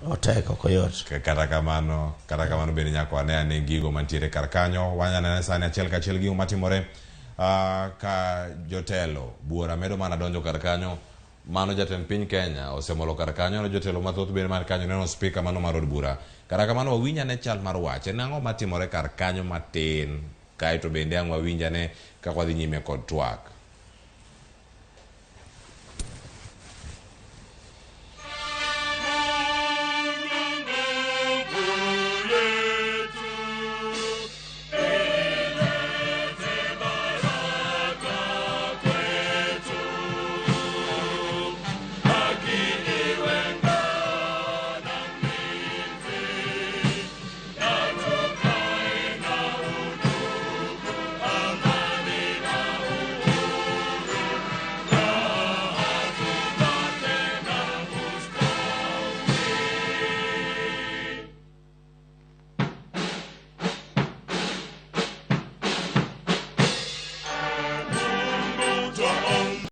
Oteko koyot. Kata kamano bende nyako ane gigo mantiere kar kanyo. Wanyane sani achiel kachiel gigo matimore ka jotelo buora medo mana donjo kar kanyo. Mano jatend piny Kenya osemolo kar kanyo, jotelo mathoth bende man kanyo, neno speaker mano mar od bura. Kata kamano wawinyane chal mar wache nang'o matimore kar kanyo matin, kae to bende ang' wawinyane kaka wadhi nyime kod twak.